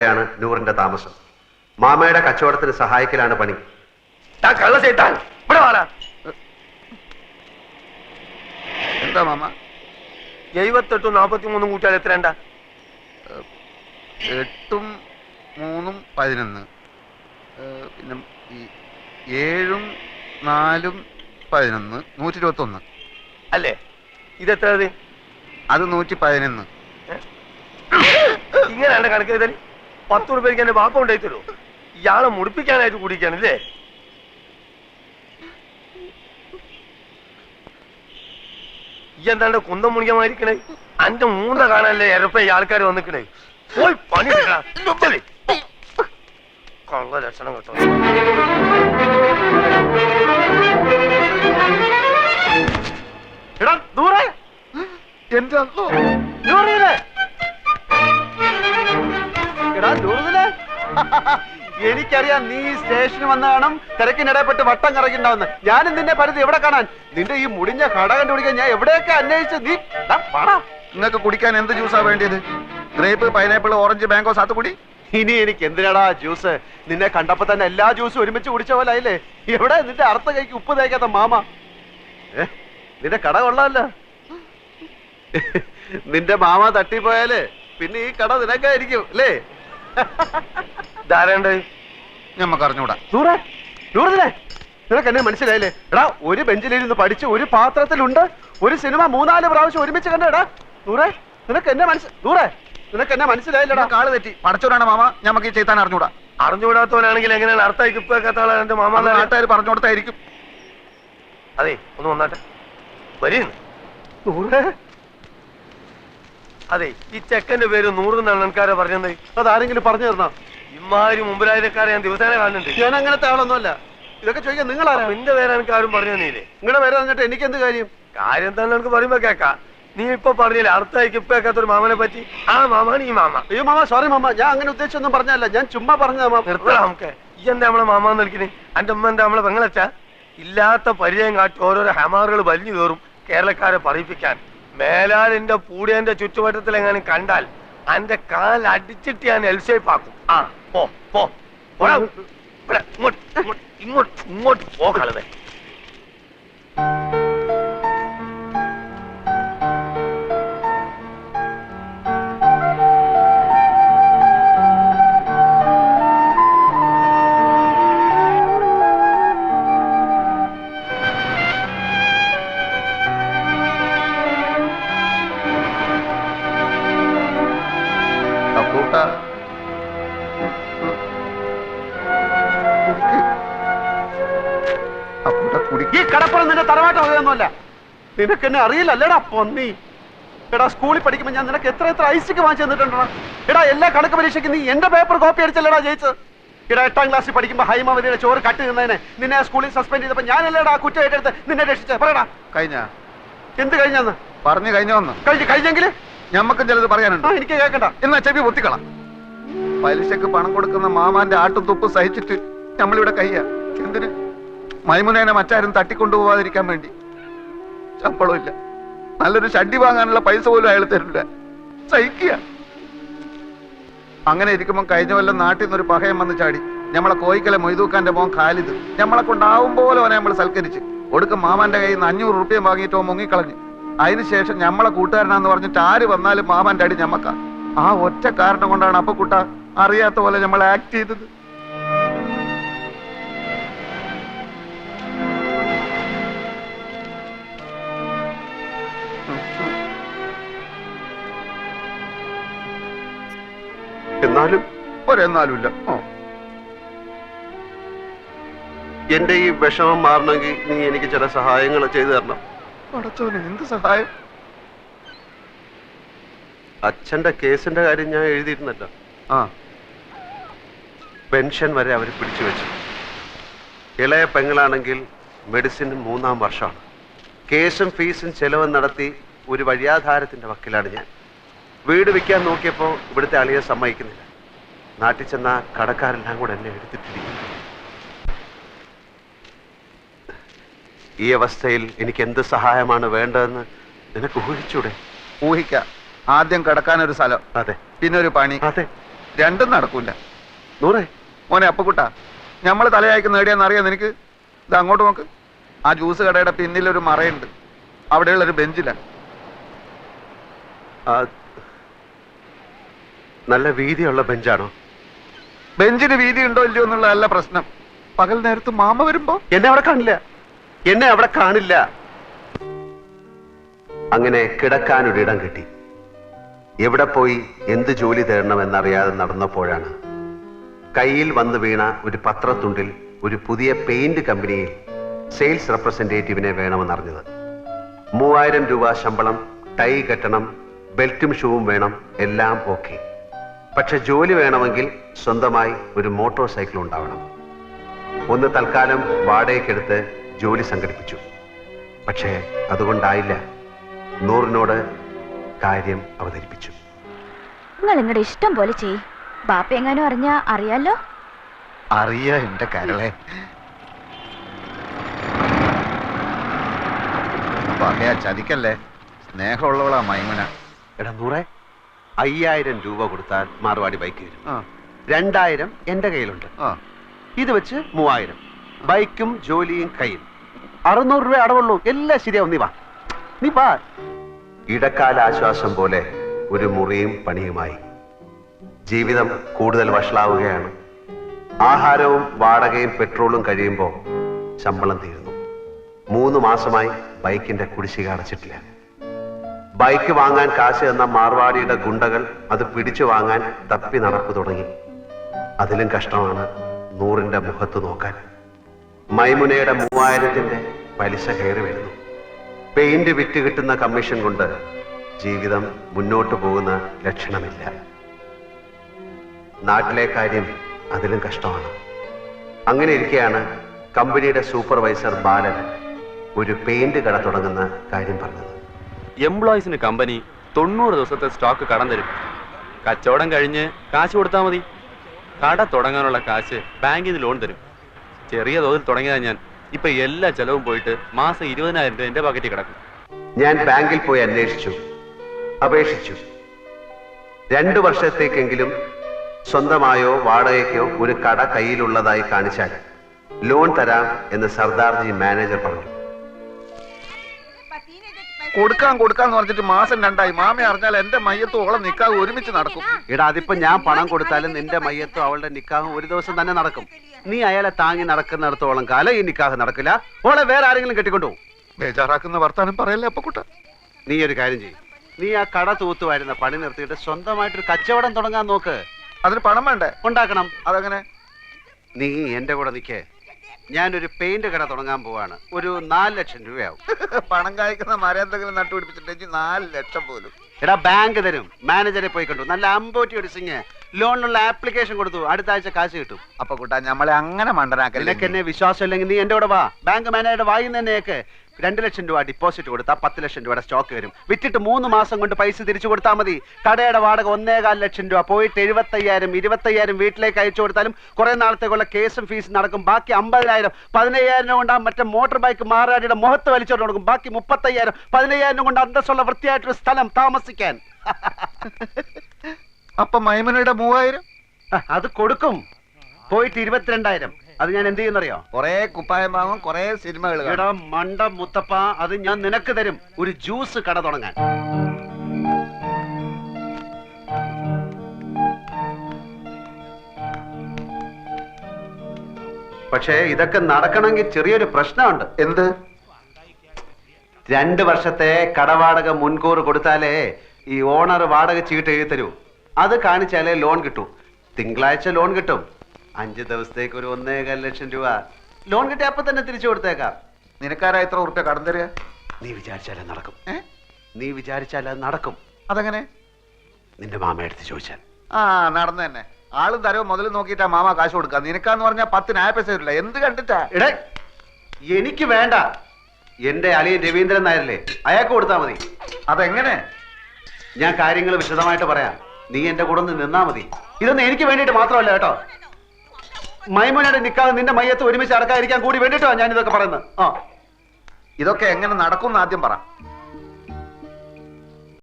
ാണ് നൂറിന്റെ താമസം. മാമയുടെ കച്ചവടത്തിന് സഹായിക്കലാണ് പണി. എന്താ മാമ? 78 43 കൂട്ടിയാൽ എത്രണ്ട? 8 3 11 പിന്നെ 7 4 11 121 അല്ലേ? ഇതെത്ര? അത് 111. ഇങ്ങനെയാണ് കണക്ക് ചെയ്താൽ 10 രൂപയ്ക്ക് എന്റെ ബാപ്പ ഉണ്ടായി തരൂ. ഇയാളെ മുടിപ്പിക്കാനായിട്ട് കുടിക്കാണല്ലേ? ഈ എന്താണ്ട് കുന്തം മുണിക്കമായിരിക്കണേ? അന്റെ മൂന്ന കാണാനല്ലേ എരപ്പ ഈ ആൾക്കാർ വന്നിക്കണേ? പോയി പണി കൊള്ള ലക്ഷണം കേട്ടോ. എടാ ദൂരെ എന്റെ എനിക്കറിയാം നീ സ്റ്റേഷന് വന്ന കാണും തിരക്കിനിടപെട്ട് വട്ടം കറങ്ങിണ്ടാവുന്ന. ഞാനും നിന്നെ പരിധി എവിടെ കാണാൻ? നിന്റെ ഈ മുടിഞ്ഞ കട കണ്ടുപിടിക്കാൻ ഞാൻ എവിടെയൊക്കെ അന്വേഷിച്ച് നീ നിങ്ങൾക്ക് കുടിക്കാൻ എന്ത് ജ്യൂസാ വേണ്ടിയത്? ഗ്രേപ്പ്, പൈനാപ്പിൾ, ഓറഞ്ച്, മാംഗോ, സാത്തുകുടി? ഇനി എനിക്ക് എന്തിനാടാ ജ്യൂസ്? നിന്നെ കണ്ടപ്പോ തന്നെ എല്ലാ ജ്യൂസും ഒരുമിച്ച് കുടിച്ച പോലെ ആയില്ലേ? എവിടെ നിന്റെ അർത്ഥ കൈക്ക് ഉപ്പ് തേക്കാത്ത മാമ? നിന്റെ കട കൊള്ളാമല്ലോ. നിന്റെ മാമ തട്ടിപ്പോയാല് പിന്നെ ഈ കട നിനക്കായിരിക്കും അല്ലേ? ധാരണ്ട് ഞമ്മക്ക് അറിഞ്ഞൂടാ. നിനക്ക് എന്നെ മനസ്സിലായില്ലേ? എടാ, ഒരു ബെഞ്ചിലിരുന്ന് പഠിച്ച് ഒരു പാത്രത്തിലുണ്ട് ഒരു സിനിമ 3-4 പ്രാവശ്യം ഒരുമിച്ച് കണ്ടേടാ. നിനക്ക് എന്നെ മനസ്സിലായില്ലടാ. കാള് തെറ്റി. പടച്ചോനാണ് മാമ. ഞമ്മക്ക് ഈ ചെയ്താൻ അറിഞ്ഞൂടാ. അറിഞ്ഞുകൂടാത്തവനാണെങ്കിൽ എങ്ങനെയാണ് അർത്ഥമായി ഇപ്പൊക്കെത്താളെ എന്റെ മാമ നാട്ടുകാർ പറഞ്ഞു കൊടുത്തായിരിക്കും. അതെ, ഒന്ന് വന്നാട്ടെ. വരുന്നു. അതെ, ഈ ചെക്കന്റെ പേര് 100 എന്നാണ് ആൾക്കാരെ പറഞ്ഞത്. അതാരെങ്കിലും പറഞ്ഞു തരണോ? ഇമാതിരി മുമ്പിലായക്കാരെ ഞാൻ ദിവസേന കാണുന്നുണ്ട്. ഞാൻ അങ്ങനത്തെ ആളൊന്നുമല്ല. ഇതൊക്കെ ചോദിക്കാൻ നിങ്ങളാരാ? നിന്റെ പേര് എനിക്ക് ആരും പറഞ്ഞു തന്നില്ലേ? നിങ്ങളുടെ പേര് പറഞ്ഞിട്ട് എനിക്ക് എന്ത് കാര്യം? കാര്യം തന്നെ എനിക്ക് പറയുമ്പോ കേക്കാം. നീ ഇപ്പൊ പറഞ്ഞില്ലേ അർത്ഥമായിക്ക് ഇപ്പൊ കേൾക്കാത്തൊരു മാമനെ പറ്റി? ആ മാമാണ് ഈ മാമ. അയ്യോ മാമ, സോറി മാമ, ഞാൻ അങ്ങനെ ഉദ്ദേശിച്ചൊന്നും പറഞ്ഞല്ല. ഞാൻ ചുമ്മാ പറഞ്ഞ. നിർത്തല നമുക്ക്. ഈ എന്താ നമ്മളെ മാമാന്ന് വിളിക്കുന്നത്? എന്റെ അമ്മ എന്താ നമ്മളെ പെങ്ങളച്ചാ? ഇല്ലാത്ത പരിചയം കാട്ടി ഓരോരോ ഹമാറുകൾ വലിഞ്ഞു കയറും കേരളക്കാരെ പറയിപ്പിക്കാൻ. മേലാലിന്റെ പൂടിയന്റെ ചുറ്റുവട്ടത്തിൽ എങ്ങാനും കണ്ടാൽ അന്റെ കാൽ അടിച്ചിട്ട് ഞാൻ എൽഷേപ്പാക്കും. ആ പോ പോ ഇങ്ങോട്ട് പോ കളവേ. ഈ കടപ്പുറം നിന്റെ തറവാട്ട് വകയൊന്നുമല്ല. നിനക്ക് എന്നെ അറിയില്ലല്ലേടാ പൊന്നി. എടാ, സ്കൂളിൽ പഠിക്കുമ്പോൾ ഞാൻ നിനക്ക് എത്ര ഐസിക്ക് വാങ്ങിച്ചു തന്നിട്ടുണ്ടോ? എടാ, എല്ലാ കണക്ക് പരീക്ഷയ്ക്ക് നീ എന്റെ പേപ്പർ കോപ്പി അടിച്ചല്ലേടാ ജയിച്ചത്? എടാ, 8ാം ക്ലാസ്സിൽ പഠിക്കുമ്പോൾ ഹൈമാവതിയുടെ ചോറ് കട്ട് നിന്നതിനെ നിന്നെ സ്കൂളിൽ സസ്പെൻഡ് ചെയ്തപ്പോ ഞാനല്ലേടാ കുറ്റം ഏറ്റെടുത്ത് നിന്നെ രക്ഷിച്ചത്? പറയടാ. കഴിഞ്ഞ എന്ത് കഴിഞ്ഞാന്ന് പറഞ്ഞു? കഴിഞ്ഞോന്ന് കഴിഞ്ഞെങ്കിൽ ഞമ്മക്കും ചിലത് പറയാനുണ്ട്. എനിക്ക് കേൾക്കണ്ട. എന്നാ ചെവി പൊത്തിക്കള. പലിശക്ക് പണം കൊടുക്കുന്ന മാമാന്റെ ആട്ടും തുപ്പ് സഹിച്ചിട്ട് നമ്മളിവിടെ കയ്യാ. എന്തിന്? മൈമുനേനെ മറ്റാരും തട്ടിക്കൊണ്ടുപോവാതിരിക്കാൻ വേണ്ടി. ശമ്പളം ഇല്ല, നല്ലൊരു ഷഡ്ഡി വാങ്ങാനുള്ള പൈസ പോലും അയാൾ തരില്ല. സഹിക്കുക. അങ്ങനെ ഇരിക്കുമ്പോൾ കഴിഞ്ഞ കൊല്ലം നാട്ടിൽ നിന്നൊരു പഹയം വന്ന് ചാടി. നമ്മളെ കോയിക്കലെ മൊയ്തൂക്കാന്റെ മോൻ ഖാലിദ് നമ്മളെ കൊണ്ടാവും പോലെ അവനെ നമ്മൾ സൽക്കരിച്ച് ഒടുക്കം മാമാന്റെ കയ്യിൽ നിന്ന് 500 റുപ്യ വാങ്ങിയിട്ടോ മുങ്ങിക്കളഞ്ഞു. അതിനുശേഷം നമ്മളെ കൂട്ടുകാരനാന്ന് പറഞ്ഞിട്ട് ആര് വന്നാലും മാമാന്റെ അടി ഞമ്മക്ക. ആ ഒറ്റ കാരണം കൊണ്ടാണ് അപ്പൊ കൂട്ട അറിയാത്ത പോലെ നമ്മൾ ആക്ട് ചെയ്തത്. എന്നാലും ഒരെന്നാലുമില്ല. എന്റെ ഈ വിഷമം മാറണമെങ്കിൽ നീ എനിക്ക് ചില സഹായങ്ങൾ ചെയ്തു തരണം. പടച്ചോനെ, എന്ത് സഹായം? അച്ഛന്റെ കേസിന്റെ കാര്യം ഞാൻ എഴുതിയിരുന്നല്ലോ. പെൻഷൻ വരെ അവർ പിടിച്ചു വെച്ചു. ഇളയ പെങ്ങളാണെങ്കിൽ മെഡിസിൻ 3-ാം വർഷമാണ്. കേസും ഫീസും ചെലവും നടത്തി ഒരു വഴിയാധാരത്തിന്റെ വക്കിലാണ് ഞാൻ. വീട് വിൽക്കാൻ നോക്കിയപ്പോൾ ഇവിടുത്തെ അളിയെ സമ്മതിക്കുന്നില്ല. നാട്ടിൽ ചെന്ന കടക്കാരെല്ലാം കൂടെ എന്നെ എടുത്തിട്ടിരിക്കുന്നു. ഈ അവസ്ഥയിൽ എനിക്ക് എന്ത് സഹായമാണ് വേണ്ടതെന്ന് നിനക്ക് ഊഹിച്ചൂടെ? ഊഹിക്കാം. ആദ്യം കിടക്കാനൊരു സ്ഥലം, അതെ, പിന്നെ ഒരു പണി, അതെ, രണ്ടും നടക്കൂല. നൂറേ, മോനെ അപ്പക്കുട്ട, ഞമ്മള് തലയായിക്ക് നേടിയാന്ന് അറിയാം നിനക്ക്? ഇത് അങ്ങോട്ട് നോക്ക്. ആ ജ്യൂസ് കടയുടെ പിന്നിലൊരു മറയുണ്ട്, അവിടെയുള്ളൊരു ബെഞ്ചില. നല്ല വീതിയുള്ള ബെഞ്ചാണോ? ബെഞ്ചിന് വീതി ഉണ്ടോ ഇല്ലയോ എന്നുള്ളതല്ല പ്രശ്നം. പകൽ നേരത്ത് മാമ വരുമ്പോ എന്നെ അവിടെ കാണില്ല. അങ്ങനെ കിടക്കാനൊരിടം കിട്ടി. എവിടെ പോയി എന്ത് ജോലി തേടണമെന്നറിയാതെ നടന്നപ്പോഴാണ് കയ്യിൽ വന്നു വീണ ഒരു പത്രത്തുണ്ടിൽ ഒരു പുതിയ പെയിന്റ് കമ്പനിയിൽ സെയിൽസ് റെപ്രസെന്റേറ്റീവിനെ വേണമെന്നറിഞ്ഞത്. 3000 രൂപ ശമ്പളം, ടൈ കെട്ടണം, ബെൽറ്റും ഷൂവും വേണം, എല്ലാം ഓക്കെ. പക്ഷെ ജോലി വേണമെങ്കിൽ സ്വന്തമായി ഒരു മോട്ടോർ സൈക്കിൾ ഉണ്ടാവണം. ഒന്ന് തൽക്കാലം വാടകയ്ക്കെടുത്ത് ജോലി സംഘടിപ്പിച്ചു. പക്ഷേ അതുകൊണ്ടായില്ല. നൂറിനോട് കാര്യം അവതരിപ്പിച്ചു. നിങ്ങൾ നിങ്ങളുടെ ഇഷ്ടം പോലെ ചെയ്. ബാപ്പ എങ്ങാനും അറിഞ്ഞാ അറിയാലോ. അറിയാ എന്റെ കരളെ. പറയാ ചതിക്കല്ലേ, സ്നേഹമുള്ളവളാ മൈമുന. എടാ നൂറെ, 5000 രൂപ കൊടുത്താൽ മാർവാടി ബൈക്ക് വരും. 2000 എന്റെ കയ്യിലുണ്ട്. ഇത് വെച്ച് 3000. ബൈക്കും ജോലിയും കയ്യിൽ. 600 രൂപ അടവുള്ളൂ. എല്ലാം ശരിയാവും. നീ വാ. ഇടക്കാല ആശ്വാസം പോലെ ഒരു മുറിയും പണിയുമായി. ജീവിതം കൂടുതൽ വഷളാവുകയാണ്. ആഹാരവും വാടകയും പെട്രോളും കഴിയുമ്പോൾ ശമ്പളം തീരുന്നു. 3 മാസമായി ബൈക്കിന്റെ കുടിശ്ശിക അടച്ചിട്ടില്ല. ബൈക്ക് വാങ്ങാൻ കാശ് എന്ന മാർവാടിയുടെ ഗുണ്ടകൾ അത് പിടിച്ചു വാങ്ങാൻ തപ്പി നടപ്പ് തുടങ്ങി. അതിലും കഷ്ടമാണ് നൂറിന്റെ മുഖത്ത് നോക്കാൻ. മൈമുനയുടെ 3000ന്റെ പലിശ കയറി വരുന്നു. പെയിന്റ് വിറ്റ് കിട്ടുന്ന കമ്മീഷൻ കൊണ്ട് ജീവിതം മുന്നോട്ട് പോകുന്ന ലക്ഷണമില്ല. നാട്ടിലെ കാര്യം അതിലും കഷ്ടമാണ്. അങ്ങനെ ഇരിക്കെയാണ് കമ്പനിയുടെ സൂപ്പർവൈസർ ബാലൻ ഒരു പെയിന്റ് കട തുടങ്ങുന്ന കാര്യം പറഞ്ഞത്. എംപ്ലോയീസിന് കമ്പനി 90 ദിവസത്തെ സ്റ്റോക്ക് കടം തരും. കച്ചവടം കഴിഞ്ഞ് കാശ് കൊടുത്താൽ മതി. കട തുടങ്ങാനുള്ള കാശ് ബാങ്കിൽ നിന്ന് ലോൺ തരും. ചെറിയ തോതിൽ തുടങ്ങിയതാ ഞാൻ. ഇപ്പൊ എല്ലാ ചെലവും പോയിട്ട് മാസം 20,000 രൂപ എന്റെ പോക്കറ്റിൽ കിടക്കും. ഞാൻ ബാങ്കിൽ പോയി അപേക്ഷിച്ചു. 2 വർഷത്തേക്കെങ്കിലും സ്വന്തമായോ വാടകയ്ക്കോ ഒരു കട കയ്യിലുള്ളതായി കാണിച്ചാൽ ലോൺ തരാം എന്ന് സർദാർജി മാനേജർ പറഞ്ഞു. കൊടുക്കാന്ന് പറഞ്ഞിട്ട് മാസം 2ആയി. മാമ അറിഞ്ഞാൽ എന്റെ മയ്യത്തും ഓളം നിക്കാഹ് ഒരുമിച്ച് നടക്കും. എടാ, അതിപ്പോ ഞാൻ പണം കൊടുത്താലും നിന്റെ മയ്യത്തും അവളുടെ നിക്കാഹും ഒരു ദിവസം തന്നെ നടക്കും. നീ അയാളെ താങ്ങി നടക്കുന്നിടത്തോളം കാലം ഈ നിക്കാഹ് നടക്കില്ല. ഓളെ വേറെ ആരെങ്കിലും കെട്ടിക്കൊണ്ടു. ബേജാറാക്കുന്ന വർത്താനം പറയല്ലേ അപ്പക്കുട്ട. നീ ഒരു കാര്യം ചെയ്യും. നീ ആ കട തൂത്തുവായിരുന്ന പണി നിർത്തിയിട്ട് സ്വന്തമായിട്ടൊരു കച്ചവടം തുടങ്ങാൻ നോക്ക്. അതിന് പണം വേണ്ടേ? ഉണ്ടാക്കണം. അതെങ്ങനെ? നീ എന്റെ കൂടെ നിൽക്കേ. ഞാനൊരു പെയിന്റ് കട തുടങ്ങാൻ പോവാണ്. ഒരു 4 ലക്ഷം രൂപയാവും. പണം കായ്ക്കുന്ന മരന്തെങ്കിലും നട്ടുപിടിപ്പിച്ചിട്ടുണ്ടെങ്കിൽ 4 ലക്ഷം പോലും. എടാ, ബാങ്ക് തരും. മാനേജറെ പോയി കണ്ടു. നല്ല അമ്പോറ്റി ഒരു സിംഗ് ലോണിനുള്ള ആപ്ലിക്കേഷൻ കൊടുത്തു. അടുത്ത ആഴ്ച കാശ് കിട്ടും. അപ്പൊ കൂട്ടാ ഞമ്മളെ അങ്ങനെ മണ്ടനാക്കല്ലേ. നിനക്ക് എന്നെ വിശ്വാസം ഇല്ലെങ്കിൽ നീ എന്റെ കൂടെ വാ. ബാങ്ക് മാനേജറുടെ വായിൽ തന്നെയൊക്കെ 2 ലക്ഷം രൂപ ഡിപ്പോസിറ്റ് കൊടുത്താൽ 10 ലക്ഷം രൂപയുടെ സ്റ്റോക്ക് വരും. വിറ്റിട്ട് 3 മാസം കൊണ്ട് പൈസ തിരിച്ചു കൊടുത്താൽ മതി. കടയുടെ വാടക 1.25 ലക്ഷം രൂപ. പോയിട്ട് 75,000 25,000 വീട്ടിലേക്ക് അയച്ചു കൊടുത്താലും കുറെ നാളത്തേക്കുള്ള കേസും ഫീസും നടക്കും. ബാക്കി 50,000 15,000 കൊണ്ട് മറ്റേ മോട്ടോർ ബൈക്ക് മാറാടിയുടെ മുഖത്ത് വലിച്ചോണ്ട് കൊടുക്കും. ബാക്കി 35,000 15,000 കൊണ്ട് അന്തസ്സുള്ള വൃത്തിയായിട്ടൊരു സ്ഥലം താമസിക്കാൻ. അപ്പൊ മൈമനയുടെ 3000 അത് കൊടുക്കും. പോയിട്ട് 22,000. അത് ഞാൻ എന്ത് ചെയ്യുന്നറിയോ? കൊറേ കുപ്പായം വാങ്ങും, കൊറേ സിനിമകൾ. എടാ മണ്ട മുത്തപ്പ, അത് ഞാൻ നിനക്ക് തരും. ഒരു ജ്യൂസ് കട തുടങ്ങാൻ. പക്ഷേ ഇതൊക്കെ നടക്കണമെങ്കിൽ ചെറിയൊരു പ്രശ്നമുണ്ട്. എന്ത്? 2 വർഷത്തെ കടവാടക മുൻകൂർ കൊടുത്താലേ ഈ ഓണർ വാടക ചീട്ട് എഴുതി തരൂ. അത് കാണിച്ചാലേ ലോൺ കിട്ടൂ. തിങ്കളാഴ്ച ലോൺ കിട്ടും. 5 ദിവസത്തേക്ക് ഒരു 1.25 ലക്ഷം രൂപ ലോൺ കിട്ടി. അപ്പൊ തന്നെ തിരിച്ചു കൊടുത്തേക്കാം. നിനക്കാരാ എത്ര ഉറുപ്പ്യ കടം തരിക? നീ വിചാരിച്ചാലേ നടക്കും. നീ വിചാരിച്ചാൽ അത് നടക്കും. അതെങ്ങനെ? നിന്റെ മാമയെടുത്ത് ചോദിച്ചാൽ. നടന്നു തന്നെ. ആളും തരവ് മുതൽ നോക്കിയിട്ടാ മാമ കാശ് കൊടുക്കുക. നിനക്കാന്ന് പറഞ്ഞാൽ 10 ന്യായ പൈസ വരില്ല. എന്ത് കണ്ടിട്ടാ? എടേ, എനിക്ക് വേണ്ട. എന്റെ അളിയൻ രവീന്ദ്രൻ നായരല്ലേ, അയാൾക്ക് കൊടുത്താൽ മതി. അതെങ്ങനെ? ഞാൻ കാര്യങ്ങൾ വിശദമായിട്ട് പറയാം. നീ എന്റെ കൂടെ ഒന്ന് നിന്നാ മതി. ഇതൊന്നും എനിക്ക് വേണ്ടിയിട്ട് മാത്രമല്ല കേട്ടോ. മൈമുനയുടെ നിക്കാഹ് നിന്റെ മയ്യത്ത് ഒരുമിച്ച് അടക്കാതിരിക്കാൻ കൂടി വേണ്ടിയിട്ടോ ഞാൻ ഇതൊക്കെ പറയുന്നത്. ഇതൊക്കെ എങ്ങനെ നടക്കും ആദ്യം പറ.